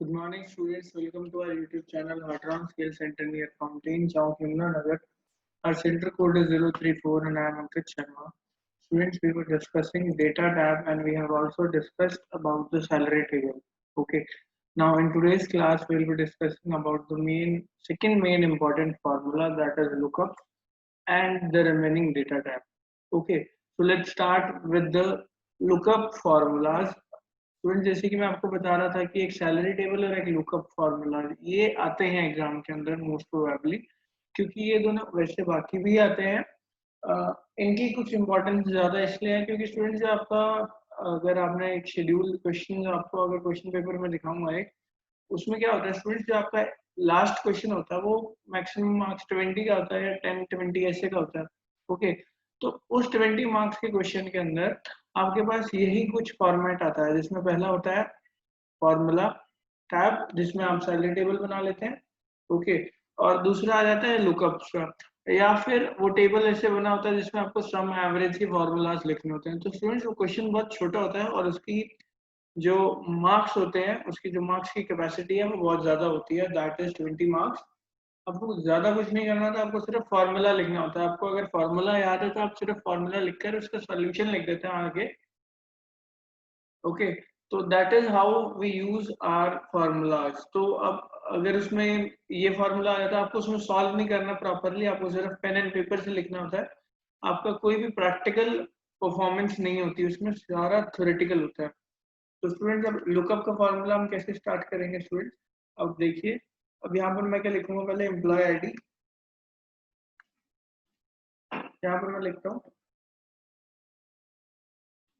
Good morning, students. Welcome to our YouTube channel, Hatron Skill Center near Fountain, Chowk, Yamuna. Our center code is 034 and I am Ankit Sharma. Students, we were discussing data tab and we have also discussed about the salary table. Okay. Now, in today's class, we will be discussing about the second main important formula, that is lookup, and the remaining data tab. Okay. So let's start with the lookup formulas. Student जैसे कि मैं आपको बता रहा था कि एक salary table और एक लुकअप फॉर्मूला ये आते हैं एग्जाम के अंदर मोस्ट प्रोबेबली, क्योंकि ये दोनों वैसे बाकी भी आते हैं। इनकी कुछ इंपॉर्टेंस ज्यादा इसलिए है क्योंकि स्टूडेंट जो आपका, अगर आपने एक शेड्यूल क्वेश्चन आपको अगर क्वेश्चन पेपर में दिखाऊंगा एक, उसमें क्या होता है स्टूडेंट, जो आपका लास्ट क्वेश्चन होता है वो मैक्सिमम मार्क्स 20 का होता है, 10-20 ऐसे का होता है। ओके, तो उस 20 मार्क्स के क्वेश्चन के अंदर आपके पास यही कुछ फॉर्मेट आता है, जिसमें पहला होता है फॉर्मूला टैब जिसमें आप सैलरी टेबल बना लेते हैं। ओके, और दूसरा आ जाता है लुकअप का, या फिर वो टेबल ऐसे बना होता है जिसमें आपको सम एवरेज के फॉर्मूलाज लिखने होते हैं। तो स्टूडेंट्स वो क्वेश्चन बहुत छोटा होता है और उसकी जो मार्क्स होते हैं, उसकी जो मार्क्स की कैपेसिटी है वो बहुत ज्यादा होती है, दैट इज 20 मार्क्स। आपको ज्यादा कुछ नहीं करना था, आपको सिर्फ फॉर्मूला लिखना होता है। आपको अगर फॉर्मूला याद है तो आप सिर्फ फॉर्मूला लिखकर उसका सॉल्यूशन लिख देते हैं आगे। ओके, तो that is how we use our formulas. तो अब अगर उसमें ये फॉर्मूला आया था, आपको उसमें सॉल्व नहीं करना प्रॉपरली, आपको सिर्फ पेन एंड पेपर से लिखना होता है। आपका कोई भी प्रैक्टिकल परफॉर्मेंस नहीं होती उसमें, सारा थ्योरेटिकल होता है। तो स्टूडेंट अब लुकअप का फॉर्मूला हम कैसे स्टार्ट करेंगे स्टूडेंट, अब देखिए। अब यहाँ पर मैं क्या लिखूंगा, पहले एम्प्लॉय आईडी, यहाँ पर मैं लिखता हूँ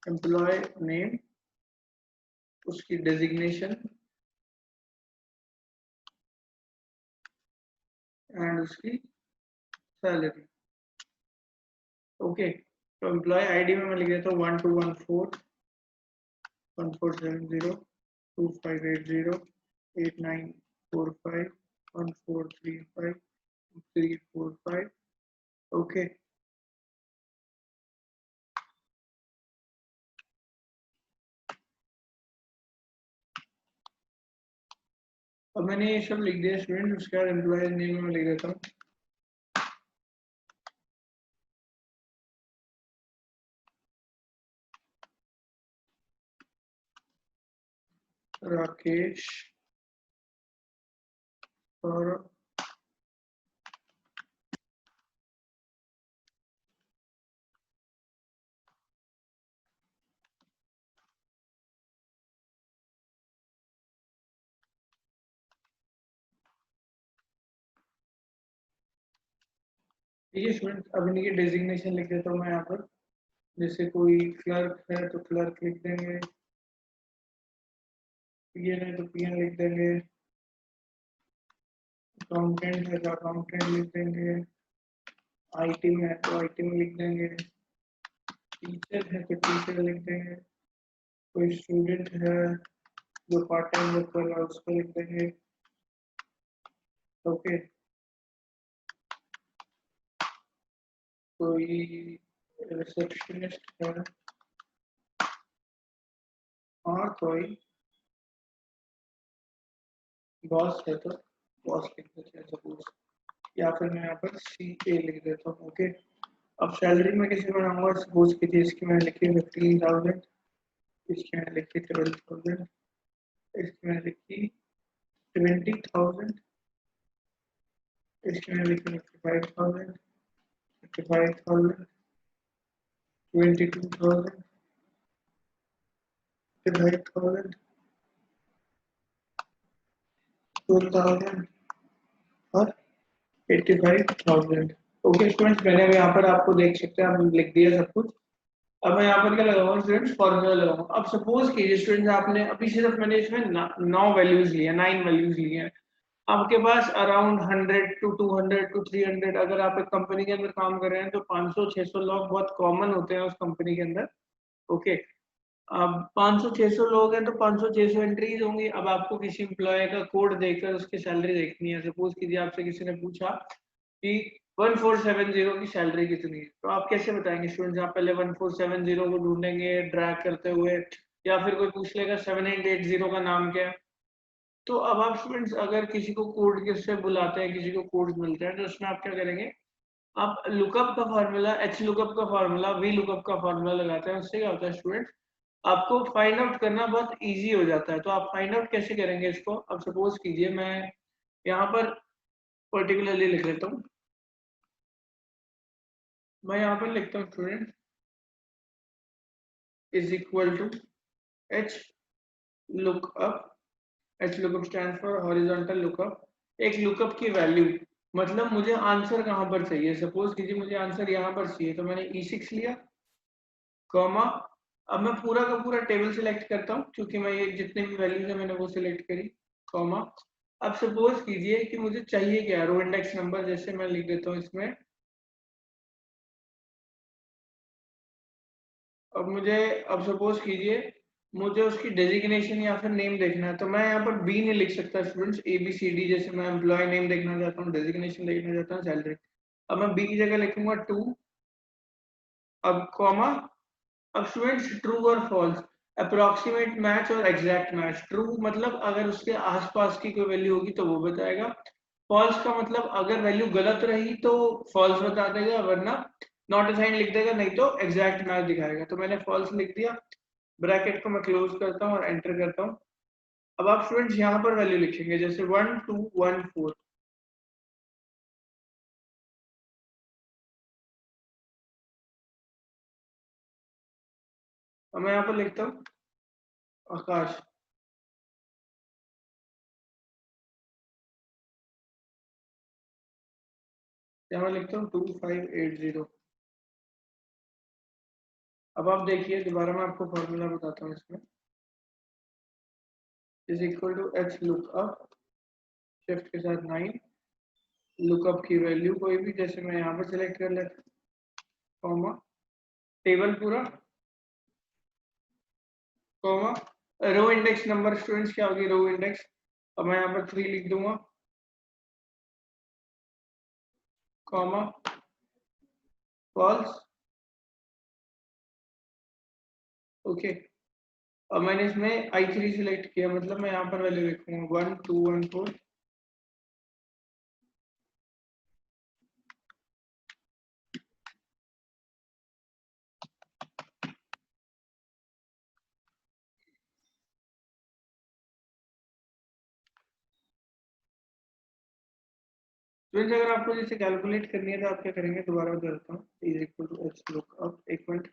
एम्प्लॉय नेम, उसकी डेजिग्नेशन एंड उसकी सैलरी। ओके, तो एम्प्लॉय आईडी में मैं लिख देता हूँ 121470258089451435 ओके। अब मैंने ये सब लिख दिया स्टूडेंट, उसके बाद एम्प्लॉय नेम में लिख देता हूँ राकेश और ठीक है स्टूडेंट। अब इनकी डेजिग्नेशन लिख देता हूँ मैं यहाँ पर, जैसे कोई क्लर्क है तो क्लर्क लिख देंगे, पीएन है तो पीएन लिख देंगे, अकाउंटेंट है तो अकाउंटेंट लिख देंगे, आईटी में है तो आईटी में लिख देंगे, टीचर है तो टीचर लिख देंगे, कोई स्टूडेंट है जो पार्ट टाइम वर्क कर रहा है उसको लिख देंगे। ओके, कोई रिसेप्शनिस्ट है और कोई बॉस है तो बॉस लिख देते हैं सपोज, या फिर मैं यहाँ पर सी ए लिख देता हूँ। ओके, अब सैलरी में कैसे बनाऊंगा, सपोज कीजिए इसकी मैंने लिखी 15,000, इसकी मैंने लिखी 12,000, इसकी मैंने लिखी 20,000, इसकी मैंने लिखी 55,000, 55,000, 22,000, 5,000, 2,000 और 85,000। ओके स्टूडेंट्स, मैंने अभी यहाँ पर आपको देख सकते हैं, आप लिख दिया सब कुछ। अब मैं यहाँ पर क्या लगाऊंगा स्टूडेंट्स, फॉर्मूला लगाऊंगा। अब सपोज कीजिए स्टूडेंट्स, आपने अभी सिर्फ मैंने इसमें 9 वैल्यूज लिए हैं। आपके पास अराउंड 100 to 200 to 300, अगर आप एक कंपनी के अंदर काम कर रहे हैं तो 500-600 लोग बहुत कॉमन होते हैं उस कंपनी के अंदर। ओके, अब 500-600 लोग हैं तो 500-600 एंट्रीज होंगी। अब आपको किसी एम्प्लॉय का कोड देकर उसकी सैलरी देखनी है। सपोज कीजिए आपसे किसी ने पूछा कि 1470 की सैलरी कितनी है, तो आप कैसे बताएंगे स्टूडेंट्स? आप पहले 1470 को ढूंढेंगे ड्रैग करते हुए, या फिर कोई पूछ लेगा 7880 का नाम क्या है, तो अब आप स्टूडेंट्स अगर किसी को कोड से बुलाते हैं, किसी को कोड मिलते हैं, तो उसमें आप क्या करेंगे, आप लुकअप का फॉर्मूला, एच लुकअप का फॉर्मूला, वी लुकअप का फॉर्मूला लगाते हैं। उससे क्या होता है स्टूडेंट, आपको फाइंड आउट करना बहुत इजी हो जाता है। तो आप फाइंड आउट कैसे करेंगे इसको, अब सपोज कीजिए मैं यहाँ पर पर्टिकुलरली लिख लेता हूँ। मैं यहाँ पर लिखता हूँ student is equal to H lookup. H lookup stand for horizontal lookup. एक लुकअप की वैल्यू, मतलब मुझे आंसर कहाँ पर चाहिए, सपोज कीजिए मुझे आंसर यहाँ पर चाहिए, तो मैंने E6 लिया, कॉमा, अब मैं पूरा का पूरा टेबल सिलेक्ट करता हूँ क्योंकि मैं ये जितने भी वैल्यूज है मैंने वो सिलेक्ट करी, कॉमा। अब सपोज कीजिए कि मुझे चाहिए क्या, रो इंडेक्स नंबर, जैसे मैं लिख देता हूँ इसमें। अब मुझे, अब सपोज कीजिए मुझे उसकी डेजिग्नेशन या फिर नेम देखना है, तो मैं यहाँ पर बी नहीं लिख सकता स्टूडेंट्स, ABCD, जैसे मैं एम्प्लॉय नेम देखना चाहता हूँ, डेजिग्नेशन देखना चाहता हूँ, सैलरी। अब मैं बी की जगह लिखूंगा 2, अब कॉमा। अब स्टूडेंट्स ट्रू और फॉल्स, अप्रोक्सीमेट मैच और एग्जैक्ट मैच। ट्रू मतलब अगर उसके आसपास की कोई वैल्यू होगी तो वो बताएगा। फॉल्स का मतलब अगर वैल्यू गलत रही तो फॉल्स बता देगा, वरना नॉट असाइन लिख देगा, नहीं तो एग्जैक्ट मैच दिखाएगा। तो मैंने फॉल्स लिख दिया, ब्रैकेट को मैं क्लोज करता हूँ और एंटर करता हूँ। अब आप स्टूडेंट्स यहाँ पर वैल्यू लिखेंगे, जैसे 1 2 1 4। अब मैं यहाँ पर लिखता हूँ आकाश। यहाँ मैं लिखता हूँ 2580। अब आप देखिए, दोबारा मैं आपको फॉर्मूला बताता हूँ इसमें। Is equal to H lookup, shift के साथ 9, लुकअप की वैल्यू कोई भी, जैसे मैं यहाँ पर सिलेक्ट कर लेता, कॉमा, टेबल पूरा, comma, row index number. Students क्या होगी रो इंडेक्स, अब मैं यहाँ पर 3 लिख दूंगा, कॉमा, फॉल्स। ओके, अब मैंने इसमें I3 सिलेक्ट किया, मतलब मैं यहाँ पर वैल्यू लिखूंगा 1 2 1 4। स्टूडेंट्स अगर आपको जैसे कैलकुलेट करनी है तो आप क्या करेंगे, दोबारा बताता हूँ। Is equal to H lookup, एक मिनट।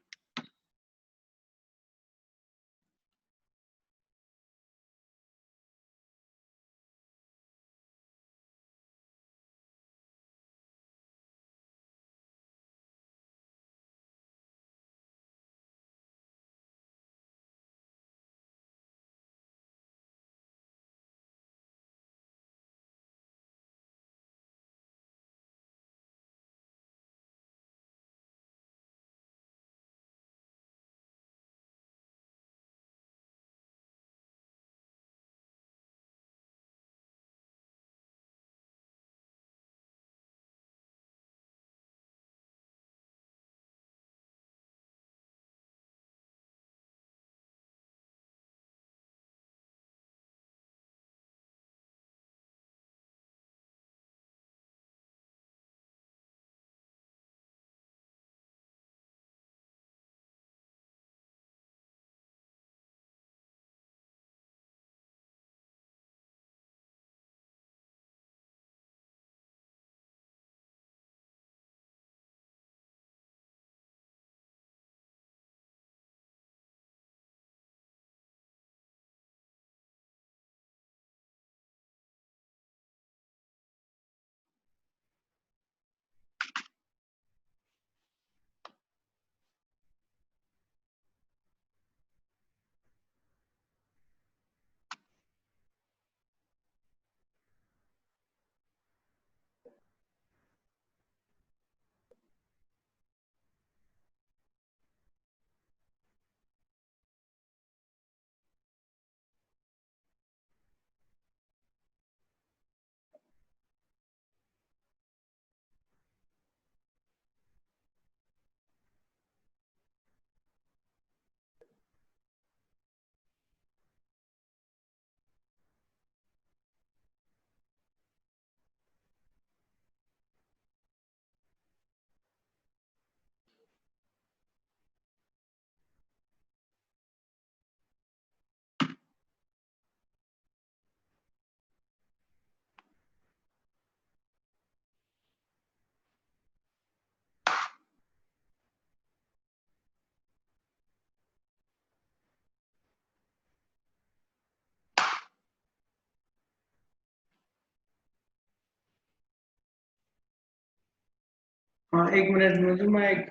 हाँ, एक मिनट मुझे, मैं एक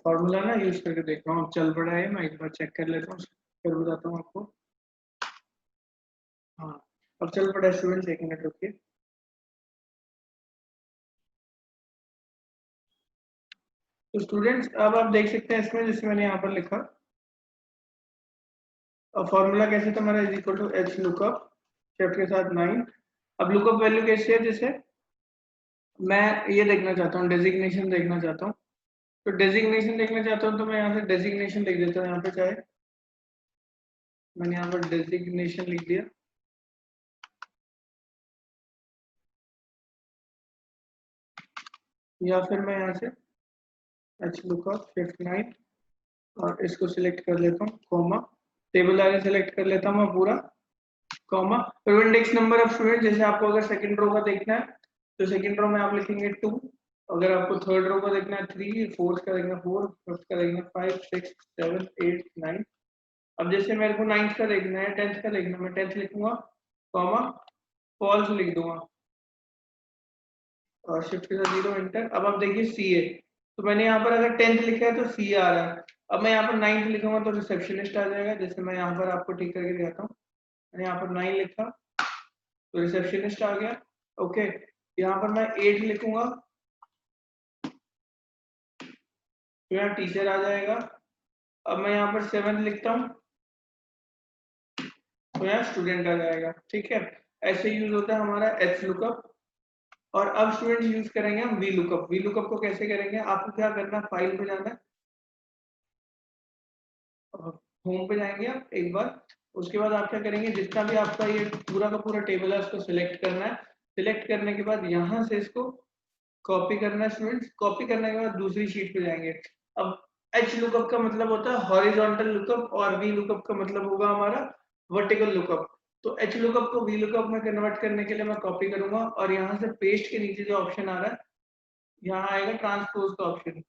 फॉर्मूला ना यूज करके देख रहा हूँ, अब चल पड़ा है, मैं एक बार चेक कर लेता हूँ, फिर बताता हूँ आपको। हाँ, अब चल पड़ा है स्टूडेंट्स, एक मिनट रुकिए। तो स्टूडेंट्स अब आप देख सकते हैं इसमें, जैसे मैंने यहाँ पर लिखा, फॉर्मूला कैसे था हमारा, is equal to H lookup shift के साथ 9। अब लुकअप वैल्यू कैसी है, जैसे मैं ये देखना चाहता हूँ, डेजिग्नेशन देखना चाहता हूँ। तो डेजिग्नेशन देखना चाहता हूँ तो मैं यहाँ से डेजिग्नेशन लिख देता हूँ, यहाँ पे चाहे मैंने यहाँ पर डेजिग्नेशन लिख दिया। या फिर मैं यहाँ से एच लुकअप शिफ्ट 9 और इसको सिलेक्ट कर लेता हूँ, कॉमा, टेबल एरे सिलेक्ट कर लेता हूँ मैं पूरा, कॉमा, फिर इंडेक्स नंबर ऑफ स्टूडेंट, जैसे आपको अगर सेकंड रो का देखना है तो सेकंड रो में आप लिखेंगे 2, अगर आपको थर्ड रो का देखना है 3, फोर्थ का देखना है 4, फिफ्थ का देखना है 5, 6, 7, 8, 9। अब जैसे मेरे को 9th का देखना है, 10th का देखना है, मैं 10th लिखूंगा, कॉमा, फॉल्स लिख दूंगा और शिफ्ट के साथ 0 एंटर। अब आप देखिए सी ए, तो मैंने यहाँ पर अगर 10th लिखा है तो सी आ रहा है। अब मैं यहाँ पर 9th लिखूंगा तो रिसेप्शनिस्ट आ जाएगा, जैसे मैं यहाँ पर आपको ठीक करके दिखाता हूँ। मैंने यहाँ पर 9 लिखा तो रिसेप्शनिस्ट आ गया। ओके, यहाँ पर मैं 8 लिखूंगा तो यहाँ टीचर आ जाएगा। अब मैं यहाँ पर 7 लिखता हूँ तो यहाँ स्टूडेंट आ जाएगा। ठीक है, ऐसे यूज होता है हमारा एच लुकअप। और अब स्टूडेंट्स यूज करेंगे हम वी लुकअप। वी लुकअप को कैसे करेंगे, आपको क्या करना है, फाइल पे जाना है, होम पे जाएंगे आप एक बार। उसके बाद आप क्या करेंगे, जितना भी आपका ये पूरा का पूरा टेबल है उसको सिलेक्ट करना है। सिलेक्ट करने के बाद यहाँ से इसको कॉपी करना है स्टूडेंट्स। कॉपी करने के बाद दूसरी शीट पे जाएंगे। अब एच लुकअप का मतलब होता है हॉरिजॉन्टल लुकअप और वी लुकअप का मतलब होगा हमारा वर्टिकल लुकअप। तो एच लुकअप को वी लुकअप में कन्वर्ट करने के लिए मैं कॉपी करूंगा और यहाँ से पेस्ट के नीचे जो ऑप्शन आ रहा है, यहाँ आएगा ट्रांसपोज का ऑप्शन।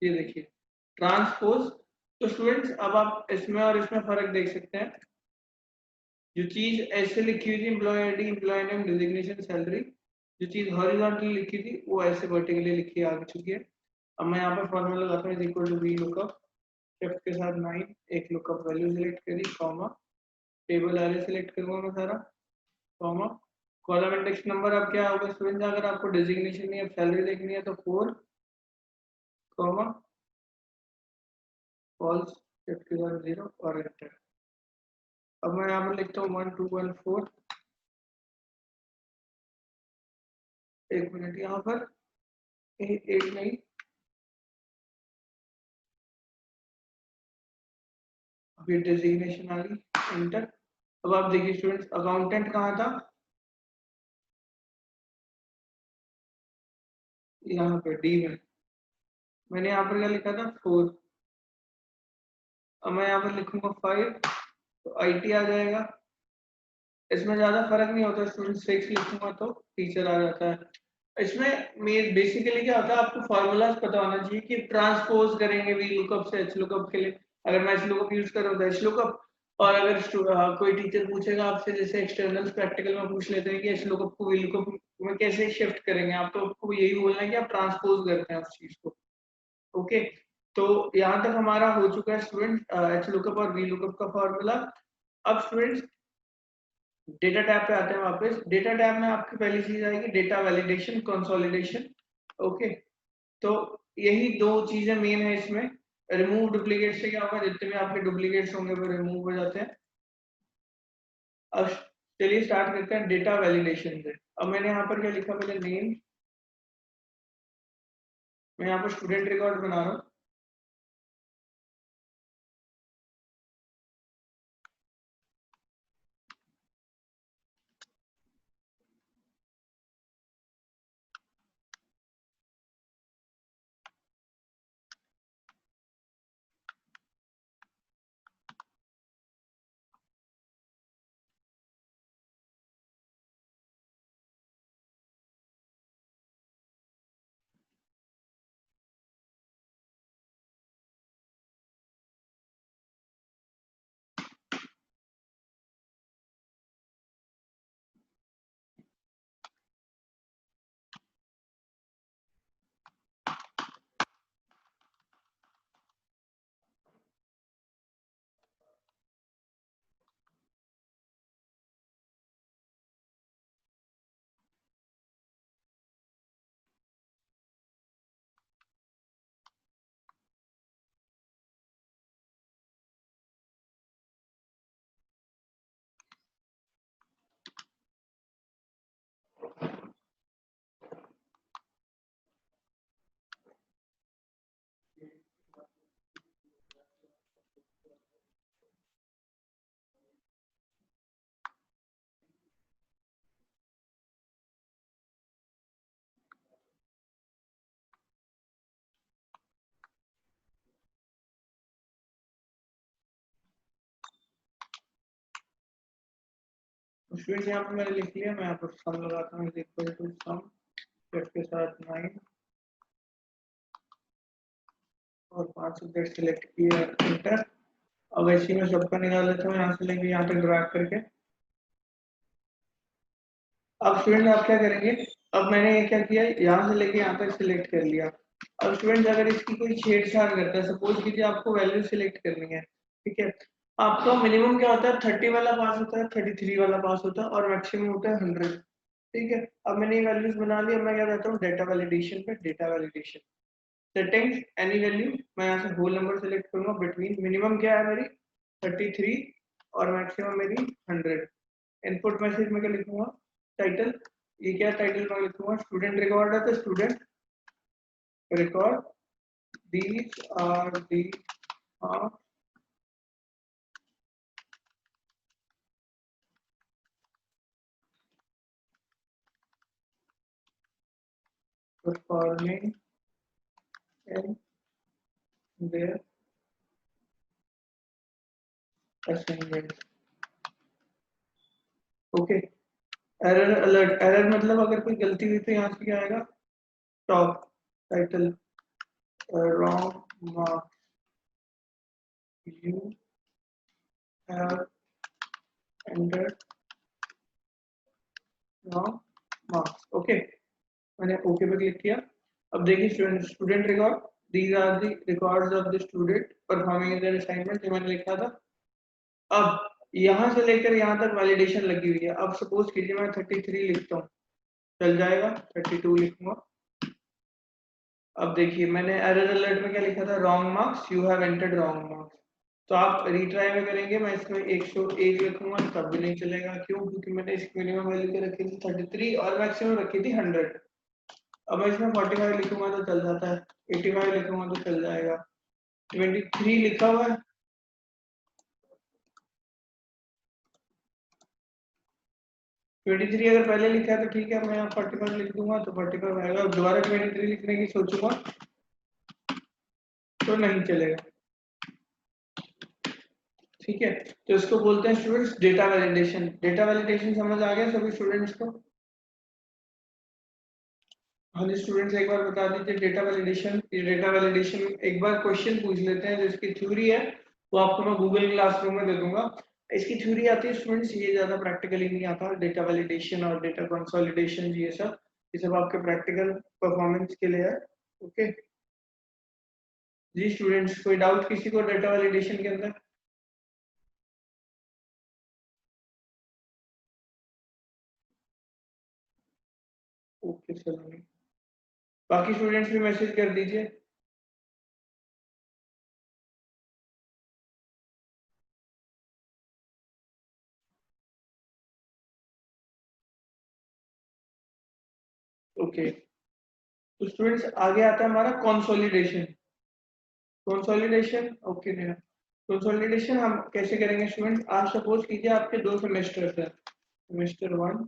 ये देखिए ट्रांसपोज। तो स्टूडेंट्स अब आप इसमें और इसमें फर्क देख सकते हैं। जो चीज ऐसे लिखी हुई थी, employee ID, employee name, designation, salary, जो चीज हॉरिजॉन्टली लिखी थी वो ऐसे वर्टिकली लिखी आ चुकी है। अब मैं यहाँ पर फॉर्मूला लगाता हूँ, equal to V lookup shift के साथ 9, एक लुकअप वैल्यू सिलेक्ट करी, कॉमा, टेबल एरे सिलेक्ट करूंगा मैं सारा, कॉमा, कॉलम इंडेक्स नंबर। अब क्या होगा स्टूडेंट, अगर आपको डिजिग्नेशन नहीं है, सैलरी देखनी है तो 4, कॉमा, फॉल्स, शिफ्ट के साथ 0 और एंटर। अब मैं यहाँ पर लिखता हूँ 1 2 1 4। एक मिनट, यहाँ पर 8 नहीं, अभी डेजिग्नेशन आ गई, एंटर। अब आप देखिए स्टूडेंट्स, अकाउंटेंट कहाँ था, यहाँ पे डी में। मैंने यहाँ पर क्या लिखा था, 4। अब मैं यहाँ पर लिखूंगा 5 तो आईटी आ जाएगा। इसमें ज्यादा फर्क नहीं होता स्टूडेंट, 6 लिखूंगा तो टीचर आ जाता है। इसमें मेन बेसिकली क्या होता है, आपको फॉर्मूलाज पता होना चाहिए कि ट्रांसपोज करेंगे वी लुकअप से एच लुकअप के लिए। अगर मैं एच लुकअप यूज कर रहा हूँ तो एच लुकअप। और अगर कोई टीचर पूछेगा आपसे, जैसे एक्सटर्नल प्रैक्टिकल में पूछ लेते हैं कि एच लुकअप को वी लुकअप में कैसे शिफ्ट करेंगे, आप तो आपको यही बोलना है कि आप ट्रांसपोज करते हैं उस चीज को। ओके, तो यहाँ तक हमारा हो चुका है स्टूडेंट एच लुकअप और वी लुकअप का फॉर्मूला। अब स्टूडेंट्स डेटा टैब पे आते हैं वापस। डेटा टैब में आपकी पहली चीज आएगी डेटा वैलिडेशन कंसोलिडेशन। ओके, तो यही दो चीजें मेन है इसमें। रिमूव डुप्लीकेट से क्या होगा, जितने भी आपके डुप्लीकेट्स होंगे वो रिमूव हो जाते हैं। अब चलिए स्टार्ट करते हैं डेटा वैलिडेशन से। अब मैंने यहाँ पर क्या लिखा, पहले नेम, मैं यहाँ पर स्टूडेंट रिकॉर्ड बना रहा हूँ। स्टूडेंट्स यहाँ पे मैंने लिख लिया, मैं यहाँ पर सम लगाता हूँ, इक्वल टू सम के साथ 9 और 5 सब्जेक्ट सिलेक्ट किया, इंटर। अब ऐसे में सबका निकाल लेता हूँ यहाँ से लेके यहाँ तक ड्रैग करके। अब स्टूडेंट आप क्या करेंगे, अब मैंने ये क्या किया, यहाँ से लेके यहाँ तक सिलेक्ट कर लिया। अब स्टूडेंट अगर इसकी कोई छेड़छाड़ करता है, सपोज कीजिए आपको वैल्यू सिलेक्ट करनी है, ठीक है, आपका मिनिमम क्या होता है, 30 वाला पास होता है, 33 वाला पास होता है और मैक्सिमम होता है 100। ठीक है, अब मैंने ये वैल्यूज बना ली। अब मैं क्या करता हूँ, डेटा वैलिडेशन पे, data validation settings, any value, मैं यहाँ से होल नंबर सेलेक्ट करूंगा, बिटवीन मिनिमम क्या है मेरी 33 और मैक्सिमम मेरी 100। इनपुट मैसेज में क्या लिखूंगा, टाइटल, ये क्या टाइटल में लिखूंगा, स्टूडेंट रिकॉर्ड है तो student record, these are the marks performing in their assignment। Okay, error alert, error मतलब अगर कोई गलती हुई तो यहाँ से क्या आएगा, top title, wrong marks, you have entered wrong marks. Okay, मैंने ओके पे क्लिक किया। अब देखिए student, student record, these are the records of the student performing in their assignment, जो मैंने लिखा था। अब यहाँ से लेकर यहाँ तक वैलिडेशन लगी हुई है। अब सपोज कीजिए मैं 33 लिखता हूँ, चल जाएगा, 32 लिखूंगा। अब देखिए मैंने एरर अलर्ट में क्या लिखा था, wrong marks, you have entered wrong marks. तो आप रीट्राई में करेंगे, मैं इसमें 101 लिखूंगा तब भी नहीं चलेगा, क्यों, क्योंकि मैंने इसकी मिनिमम वैल्यू क्या रखी थी 33 और मैक्सिमम रखी थी 100। अब मैं इसमें 45 लिखूंगा तो चल जाता है, 85 लिखूंगा तो चल जाएगा, 23 लिखा हुआ है, 23 अगर पहले लिखा है तो ठीक है, मैं यहाँ 45 लिख दूंगा तो 45 आएगा। अब दोबारा 23 लिखने की सोचूंगा तो नहीं चलेगा। ठीक है, तो इसको बोलते हैं students data validation. Data validation समझ आ गया सभी स्टूडेंट्स को? हाँ जी स्टूडेंट्स, एक बार बता दीजिए डेटा वैलिडेशन। ये डेटा वैलिडेशन एक बार क्वेश्चन पूछ लेते हैं, जो इसकी थ्योरी है वो आपको मैं गूगल क्लासरूम में दे दूंगा। इसकी थ्योरी आती है स्टूडेंट्स, ये ज्यादा प्रैक्टिकली नहीं आता, डेटा वैलिडेशन और डेटा कंसोलिडेशन, ये सब आपके प्रैक्टिकल परफॉर्मेंस के लिए है। ओके जी स्टूडेंट्स, कोई डाउट किसी को डेटा वैलिडेशन के अंदर? ओके चलो, बाकी स्टूडेंट्स भी मैसेज कर दीजिए। ओके, तो स्टूडेंट्स आगे आता है हमारा कंसोलिडेशन। कंसोलिडेशन, ओके मेरा कंसोलिडेशन हम कैसे करेंगे स्टूडेंट, आप सपोज कीजिए आपके दो सेमेस्टर्स है, सेमेस्टर 1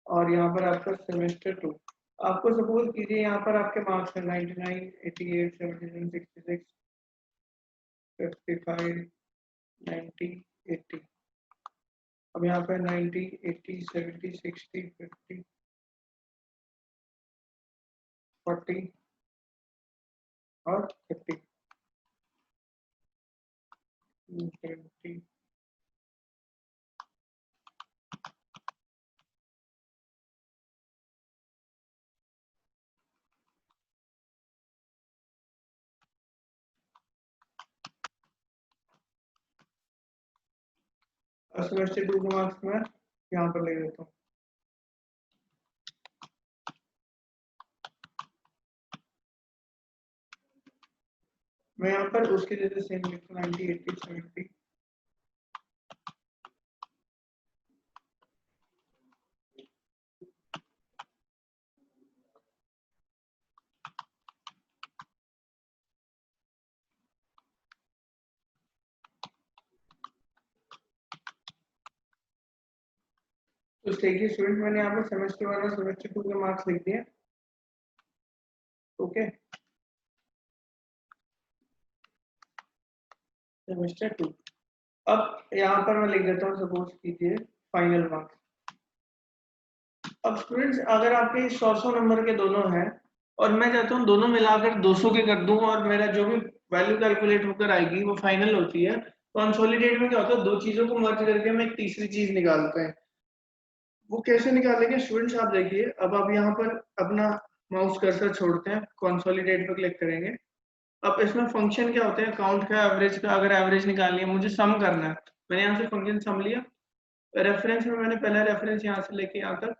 और यहाँ पर आपका सेमेस्टर 2। आपको सपोज कीजिए यहाँ पर आपके मार्क्स है 99, 88, 79, 66, 55, 90, 80। अब यहाँ पर 90, 80, 70, 60, 50, 40 और 30, 70। और सेमेस्टर 2 के मार्क्स में यहाँ पर ले देता हूँ। मैं यहाँ पर उसके जैसे सेम लिखता हूँ 90, 80, 70। तो देखिए स्टूडेंट, मैंने यहाँ पर सेमेस्टर 1 और सेमेस्टर 2 के मार्क्स लिख दिए। Okay, semester 2। अब यहाँ पर मैं लिख देता हूँ, सपोज कीजिए फाइनल मार्क्स। अब स्टूडेंट्स अगर आपके 100 नंबर के दोनों हैं और मैं चाहता हूँ दोनों मिलाकर 200 के कर दूं और मेरा जो भी वैल्यू कैलकुलेट होकर आएगी वो फाइनल होती है। कंसोलिडेट में क्या होता है, दो चीजों को मर्ज करके हम एक तीसरी चीज निकालते हैं। वो कैसे निकालेंगे स्टूडेंट्स, आप देखिए। अब आप यहाँ पर अपना माउस कर्सर छोड़ते हैं, कंसोलिडेट पर क्लिक करेंगे। अब इसमें फंक्शन क्या होते हैं, काउंट का, एवरेज का। अगर एवरेज निकालनी है, मुझे सम करना है, मैंने यहाँ से फंक्शन सम लिया। रेफरेंस में मैंने पहला रेफरेंस यहाँ से लेके यहाँ तक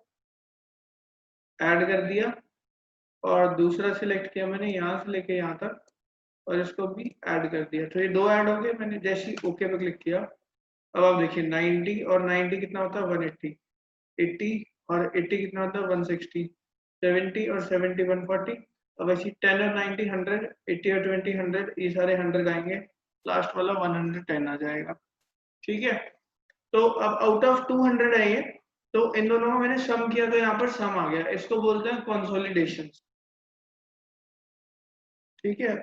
ऐड कर दिया और दूसरा सिलेक्ट किया मैंने यहाँ से लेके यहाँ तक और इसको भी ऐड कर दिया। तो ये दो ऐड हो गए। मैंने जैसे ही ओके पे क्लिक किया, अब आप देखिए 90 और 90 कितना होता है 180, 80 और 80 कितना होता है 160, 70 और 70 140। अब ऐसी 10 और 90 100, 80 और 20 100, ये सारे 100 आएंगे, लास्ट वाला 110 आ जाएगा। ठीक है, तो अब आउट ऑफ 200 है ये, तो इन दोनों का मैंने सम किया तो यहाँ पर सम आ गया। इसको बोलते हैं कंसोलिडेशन। ठीक है,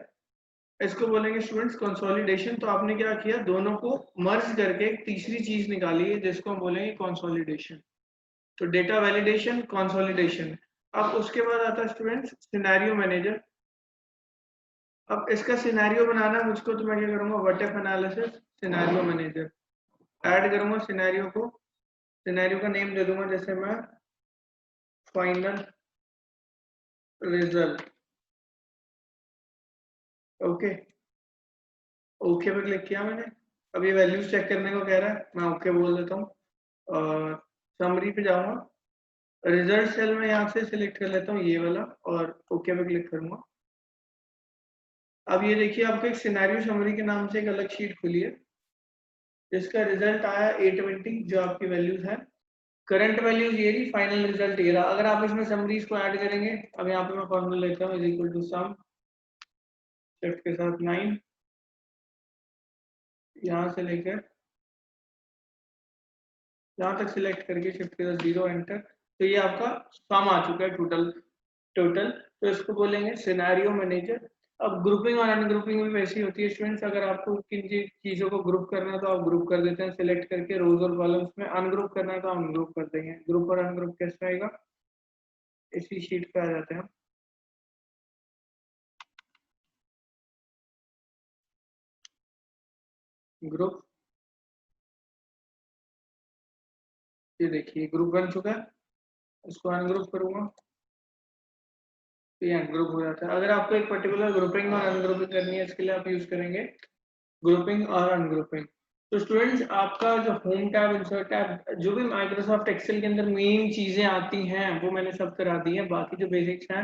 इसको बोलेंगे स्टूडेंट्स कंसोलिडेशन। तो आपने क्या किया, दोनों को मर्ज करके एक तीसरी चीज निकाली है जिसको हम बोलेंगे कंसोलिडेशन। तो डेटा वैलिडेशन, कंसोलिडेशन। अब उसके बाद आता है स्टूडेंट्स सिनेरियो मैनेजर। अब इसका सिनेरियो बनाना मुझको, तो मैं क्या करूंगा, what if analysis scenario manager add करूंगा सिनेरियो को। सिनेरियो का नेम दे दूंगा जैसे मैं फाइनल रिजल्ट। ओके, ओके पे क्लिक किया मैंने। अब ये वैल्यूज चेक करने को कह रहा है, मैं ओके बोल देता हूँ और समरी पे जाऊंगा। रिजल्ट सेल में यहाँ से सिलेक्ट कर लेता हूँ ये वाला और ओके पे क्लिक करूंगा। अब ये देखिए आपको एक सिनेरियो समरी के नाम से एक अलग शीट खुली है जिसका रिजल्ट आया 820, जो आपकी वैल्यूज है। करंट वैल्यूज ये रही, फाइनल रिजल्ट ये रहा। अगर आप इसमें समरीज को ऐड करेंगे, अब यहाँ पे मैं फॉर्मूला लेता हूँ, is equal to sum shift के साथ 9, यहाँ से लेकर यहाँ तक सिलेक्ट करके शिफ्ट के साथ 0 एंटर। तो ये आपका सम आ चुका है टोटल। तो इसको बोलेंगे सिनेरियो मैनेजर। अब ग्रुपिंग और अनग्रुपिंग भी वैसी होती है स्टूडेंट्स। अगर आपको किन चीजों को ग्रुप करना है तो आप ग्रुप कर देते हैं सिलेक्ट करके रोज और कॉलम्स में। अनग्रुप करना है तो हम ग्रुप कर देंगे। ग्रुप और अनग्रुप कैसे आएगा, इसी शीट पे आ जाते हैं। ग्रुप, ये देखिए ग्रुप बन चुका है। इसको अनग्रुप करूंगा तो ये अनग्रुप हो जाता है। अगर आपको एक पर्टिकुलर ग्रुपिंग और अनग्रुपिंग करनी है, इसके लिए आप यूज करेंगे ग्रुपिंग और अनग्रुपिंग। तो स्टूडेंट्स आपका जो होम टैब, इंसर्ट टैब, जो भी माइक्रोसॉफ्ट एक्सेल के अंदर मेन चीजें आती हैं वो मैंने सब करा दी है। बाकी जो बेसिक्स हैं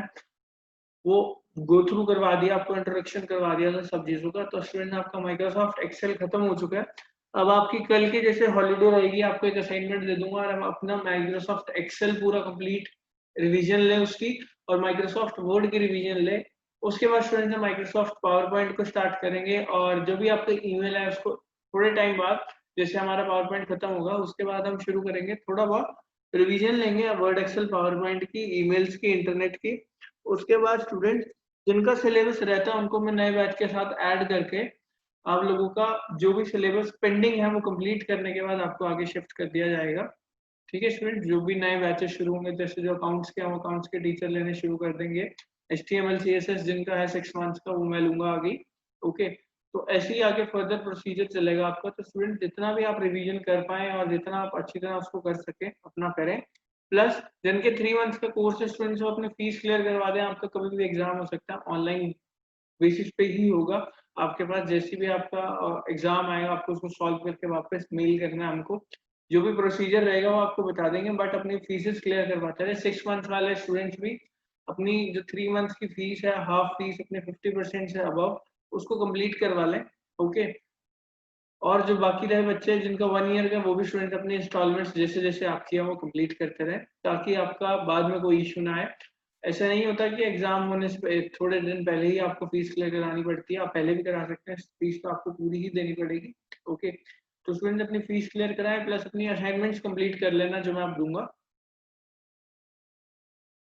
वो गो थ्रू करवा दिया, आपको इंट्रोडक्शन करवा दिया था सब चीजों का। तो स्टूडेंट आपका माइक्रोसॉफ्ट एक्सेल खत्म हो चुका है। अब आपकी कल की जैसे हॉलीडे रहेगी, आपको एक असाइनमेंट दे दूंगा और हम अपना माइक्रोसॉफ्ट एक्सेल पूरा कंप्लीट रिवीजन ले उसकी, और माइक्रोसॉफ्ट वर्ड की रिवीजन ले। उसके बाद स्टूडेंट माइक्रोसॉफ्ट पावर पॉइंट को स्टार्ट करेंगे और जो भी आपका ईमेल है उसको थोड़े टाइम बाद, जैसे हमारा पावर पॉइंट खत्म होगा उसके बाद हम शुरू करेंगे थोड़ा बहुत रिवीजन लेंगे वर्ड एक्सेल पावर पॉइंट की, ईमेल्स की, इंटरनेट की। उसके बाद स्टूडेंट जिनका सिलेबस रहता है उनको मैं नए बैच के साथ ऐड करके आप लोगों का जो भी सिलेबस पेंडिंग है वो कंप्लीट करने के बाद आपको आगे शिफ्ट कर दिया जाएगा। ठीक है स्टूडेंट, जो भी नए बैचेस शुरू होंगे, जैसे जो अकाउंट्स के, हम अकाउंट्स के टीचर लेने शुरू कर देंगे। HTML CSS जिनका है 6 मंथ्स का, वो मैं लूंगा आगे। ओके, तो ऐसे ही आगे फर्दर प्रोसीजर चलेगा आपका। तो स्टूडेंट जितना भी आप रिवीजन कर पाए और जितना आप अच्छी तरह उसको कर सके अपना करें। प्लस जिनके 3 मंथ्स का कोर्स है स्टूडेंट्स, वो अपने फीस क्लियर करवा दें। आपका कभी भी एग्जाम हो सकता है, ऑनलाइन बेसिस पे ही होगा। आपके पास जैसे भी आपका एग्जाम आएगा, आपको उसको सॉल्व करके वापस मेल करना है हमको। जो भी प्रोसीजर रहेगा वो आपको बता देंगे, बट अपनी फीसेस क्लियर करवाते रहे। 6 मंथ वाले स्टूडेंट्स भी अपनी जो 3 मंथ की फीस है, हाफ फीस अपने 50% से अबव उसको कंप्लीट करवा लें। ओके, और जो बाकी रहे बच्चे जिनका 1 ईयर का, वो भी स्टूडेंट अपने इंस्टॉलमेंट्स जैसे जैसे आपकी है वो कंप्लीट करते रहे, ताकि आपका बाद में कोई इशू ना आए। ऐसा नहीं होता कि एग्जाम होने से थोड़े दिन पहले ही आपको फीस क्लियर करानी पड़ती है, आप पहले भी करा सकते हैं। फीस तो आपको पूरी ही देनी पड़ेगी। ओके, तो स्टूडेंट अपनी फीस क्लियर कराएं, प्लस अपनी असाइनमेंट्स कंप्लीट कर लेना जो मैं आप दूंगा।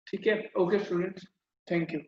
ठीक है, ओके स्टूडेंट्स, थैंक यू।